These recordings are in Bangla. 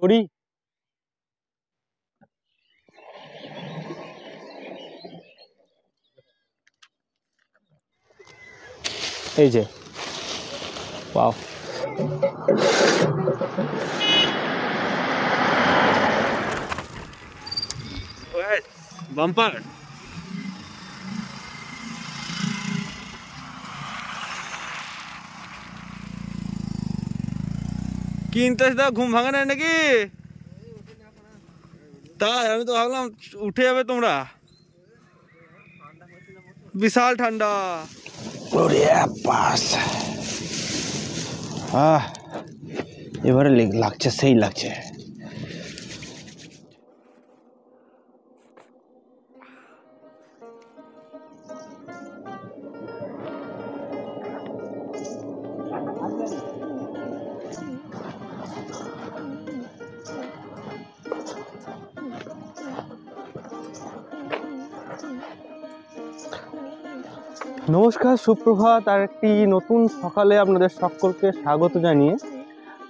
দড়ি এই যে ওয়াও বাম্পার কি ইন্টারেস্ট দাও ঘুম ভাঙা নাই নাকি তাই আমি তো ভাবলাম উঠে যাবে তোমরা বিশাল ঠান্ডা এবারে লাগছে সেই লাগছে নমস্কার সুপ্রভাত আর একটি নতুন সকালে আপনাদের সকলকে স্বাগত জানিয়ে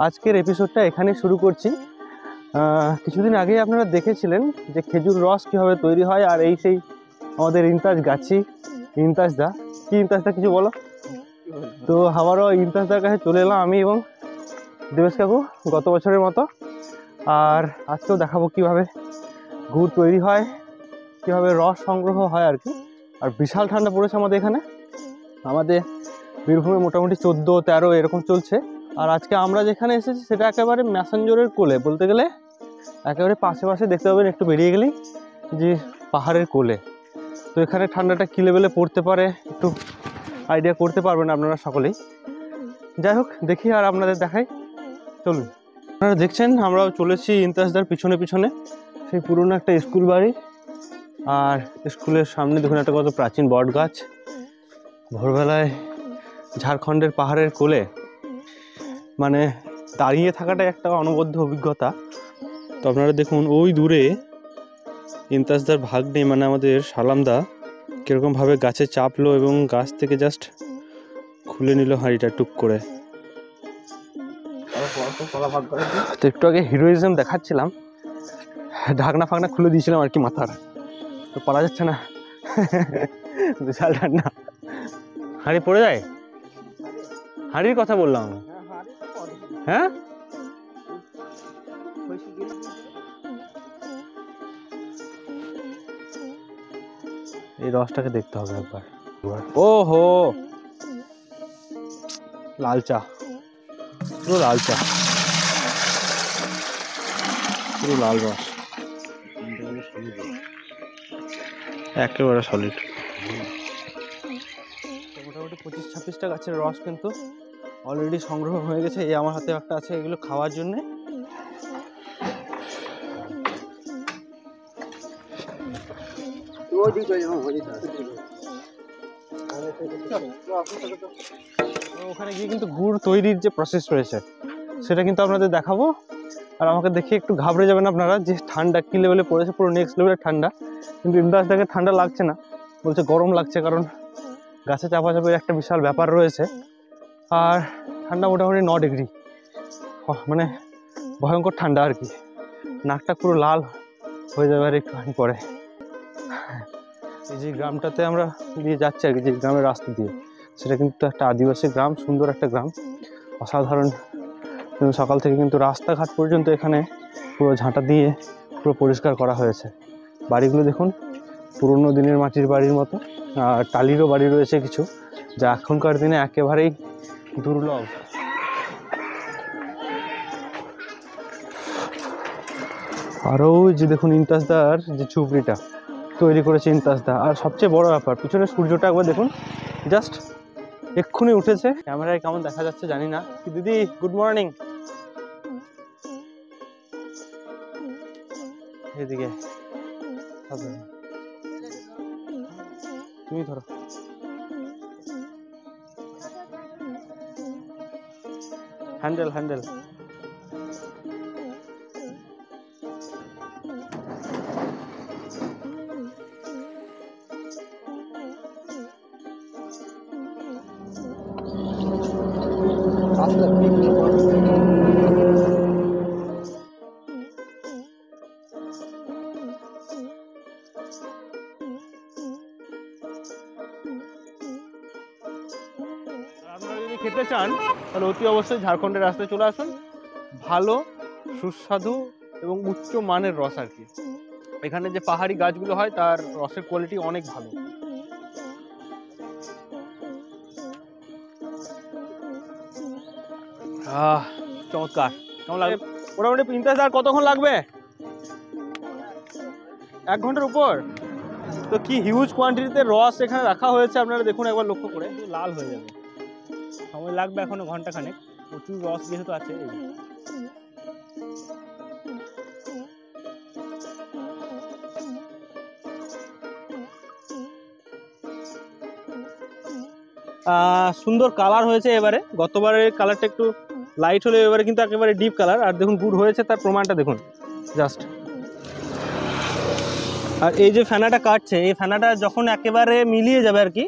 আজকের এপিসোডটা এখানে শুরু করছি। কিছুদিন আগেই আপনারা দেখেছিলেন যে খেজুর রস কীভাবে তৈরি হয় আর এই সেই আমাদের ইন্তাজ গাছি ইন্তাজদা কি ইন্তাজদা কিছু বলো তো আবারও ইন্তাজদার কাছে চলে এলাম আমি এবং দেবেশ কাকু গত বছরের মতো। আর আজকেও দেখাবো কীভাবে গুড় তৈরি হয় কীভাবে রস সংগ্রহ হয় আর কি। আর বিশাল ঠান্ডা পড়েছে আমাদের এখানে, আমাদের বীরভূমে মোটামুটি 14-13 এরকম চলছে। আর আজকে আমরা যেখানে এসেছি সেটা একেবারে ম্যাসেঞ্জরের কোলে, বলতে গেলে একেবারে পাশে দেখতে পাবেন একটু বেরিয়ে গেলেই যে পাহাড়ের কোলে। তো এখানে ঠান্ডাটা কী লেভেলে পড়তে পারে একটু আইডিয়া করতে পারবেন আপনারা সকলেই। যাই হোক দেখি আর আপনাদের দেখাই, চলুন। আপনারা দেখছেন আমরাও চলেছি ইন্তাজদার পিছনে পিছনে, সেই পুরনো একটা স্কুল বাড়ি আর স্কুলের সামনে দেখুন একটা কত প্রাচীন বট গাছ। ভোরবেলায় ঝাড়খণ্ডের পাহাড়ের কোলে মানে দাঁড়িয়ে থাকাটাই একটা অনবদ্য অভিজ্ঞতা। তো আপনারা দেখুন ওই দূরে ইন্তাজদার ভাগ্নে মানে আমাদের সালামদা কীরকমভাবে গাছে চাপলো এবং গাছ থেকে জাস্ট খুলে নিল হাঁড়িটা টুক করে। তো একটু আগে হিরোইজম দেখাচ্ছিলাম, ঢাকনা ফাকনা খুলে দিয়েছিলাম আর কি মাথার, তো পারা যাচ্ছে না বিশাল ঠান্ডা। হাঁড়ি পড়ে যায়, হাঁড়ির কথা বললাম। হ্যাঁ এই রসটাকে দেখতে হবে একবার। ও হো লাল চা, পুরো লাল চা, পুরো লাল রস, একেবারে সলিড। মোটামুটি 25-26টা গাছের রস কিন্তু অলরেডি সংগ্রহ হয়ে গেছে। এই আমার হাতে একটা আছে, এগুলো খাওয়ার জন্যে। ওখানে গিয়ে কিন্তু গুড় তৈরির যে প্রসেস রয়েছে সেটা কিন্তু আপনাদের দেখাবো। আর আমাকে দেখে একটু ঘাবড়ে যাবেন আপনারা যে ঠান্ডা কী লেভেলে পড়েছে, পুরো নেক্সট লেভেলের ঠান্ডা। কিন্তু ইন্দাজ দেখে ঠান্ডা লাগছে না, বলছে গরম লাগছে, কারণ গাছে চাপাচাপির একটা বিশাল ব্যাপার রয়েছে। আর ঠান্ডা মোটামুটি 9 ডিগ্রি, মানে ভয়ঙ্কর ঠান্ডা আর কি। নাকটা পুরো লাল হয়ে যাবে আর একটুখানি পরে। এই যে গ্রামটাতে আমরা দিয়ে যাচ্ছি আর কি, যে গ্রামের রাস্তা দিয়ে, সেটা কিন্তু একটা আদিবাসী গ্রাম, সুন্দর একটা গ্রাম, অসাধারণ। কিন্তু সকাল থেকে কিন্তু রাস্তাঘাট পর্যন্ত এখানে পুরো ঝাঁটা দিয়ে পুরো পরিষ্কার করা হয়েছে। বাড়িগুলো দেখুন পুরনো দিনের মাটির বাড়ির মতো, আর টালিরও বাড়ি রয়েছে কিছু, যা এখনকার দিনে একেবারেই দুর্লভ। আরও যে দেখুন ইন্তাজদার যে ঝুপড়িটা তৈরি করেছে ইন্তাজদা। আর সবচেয়ে বড় ব্যাপার, পিছনে সূর্যটা একবার দেখুন, জাস্ট এক্ষুনি উঠেছে। ক্যামেরায় কেমন দেখা যাচ্ছে জানি না। কি দিদি, গুড মর্নিং। এদিকে তুমি ধরো, হ্যান্ডেল হ্যান্ডেল। খেতে চান তাহলে অতি অবশ্যই ঝাড়খণ্ডের রাস্তায় চলে আসুন। ভালো, সুস্বাদু এবং উচ্চ মানের রস আর কি। এখানে যে পাহাড়ি গাছগুলো হয় তার রসের কোয়ালিটি অনেক ভালো। চমৎকার, কেমন লাগবে? মোটামুটি ইন্টারেস্ট আর কতক্ষণ লাগবে? 1 ঘন্টার উপর। তো কি হিউজ কোয়ান্টিটিতে রস এখানে রাখা হয়েছে, আপনারা দেখুন একবার লক্ষ্য করে। লাল হয়ে যাবে, সময় লাগবে এখনো ঘন্টাখানেক। প্রচুর রস যেহেতু আছে। সুন্দর কালার হয়েছে এবারে। গতবারের কালারটা একটু লাইট হলে এবারে কিন্তু একেবারে ডিপ কালার। আর দেখুন গুড় হয়েছে, তার প্রমাণটা দেখুন জাস্ট। আর এই যে ফেনাটা কাটছে, এই ফেনাটা যখন একেবারে মিলিয়ে যাবে আর কি,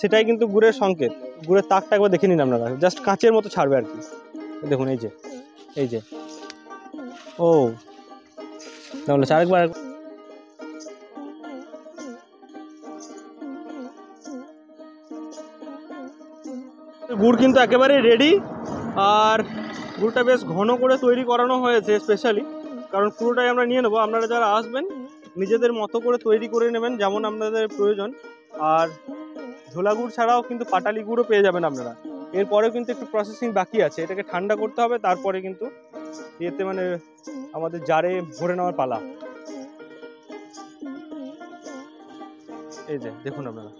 সেটাই কিন্তু গুড়ের সংকেত। গুড়ের তাকটা একবার দেখে নিন আপনারা, জাস্ট কাঁচের মতো ছাড়বে আর কি। দেখুন এই যে ও তাহলে আরেকবার। গুড় কিন্তু একেবারে রেডি। আর গুড়টা বেশ ঘন করে তৈরি করানো হয়েছে স্পেশালি, কারণ পুরোটাই আমরা নিয়ে নেবো। আপনারা যারা আসবেন নিজেদের মতো করে তৈরি করে নেবেন যেমন আপনাদের প্রয়োজন। আর ঝোলা গুড় ছাড়াও কিন্তু পাটালি গুড়ও পেয়ে যাবেন আপনারা। এরপরেও কিন্তু একটু প্রসেসিং বাকি আছে, এটাকে ঠান্ডা করতে হবে, তারপরে কিন্তু এতে মানে আমাদের জারে ভরে নেওয়ার পালা। এই যে দেখুন আপনারা,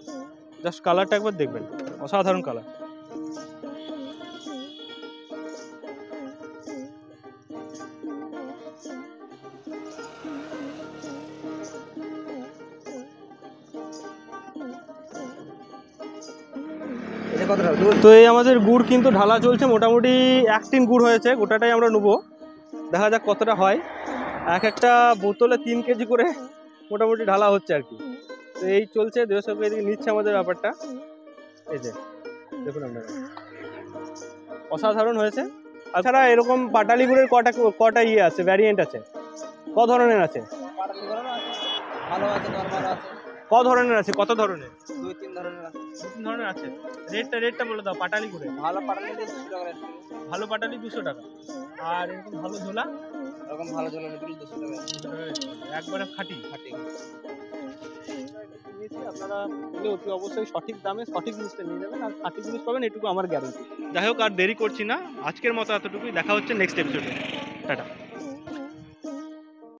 জাস্ট কালারটা একবার দেখবেন, অসাধারণ কালার। তো এই আমাদের গুড় কিন্তু ঢালা চলছে, মোটামুটি 1 টিন গুড় হয়েছে, গোটাটাই আমরা নেবো। দেখা যাক কতটা হয়। একটা বোতলে 3 কেজি করে মোটামুটি ঢালা হচ্ছে আর কি। তো এই চলছে, দেড়শো এদিকে নিচ্ছে আমাদের ব্যাপারটা। এই যে দেখুন আপনারা, অসাধারণ হয়েছে। তাছাড়া এরকম পাটালি গুড়ের কটা ইয়ে আছে, ভ্যারিয়েন্ট আছে? ক ধরনের আছে? ক ধরনের আছে? কত ধরনের? 2-3 ধরনের আছে। 2-3 ধরনের আছে। রেটটা বলে দাও পাটালি করে। ভালো পাটালি 200 টাকা। ভালো পাটালি 200 টাকা। আর এরকম ভালো ঝোলা? এরকম ভালো ঝোলা নিতে 200 টাকা। একবারে খাঁটি। আপনারা অতি অবশ্যই সঠিক দামে সঠিক জিনিসটা নিয়ে যাবেন, আর খাঁটি জিনিস পাবেন, এটুকু আমার গ্যারান্টি। যাই হোক, আর দেরি করছি না, আজকের মতো এতটুকুই। দেখা হচ্ছে নেক্সট এপিসোডে। টাটা।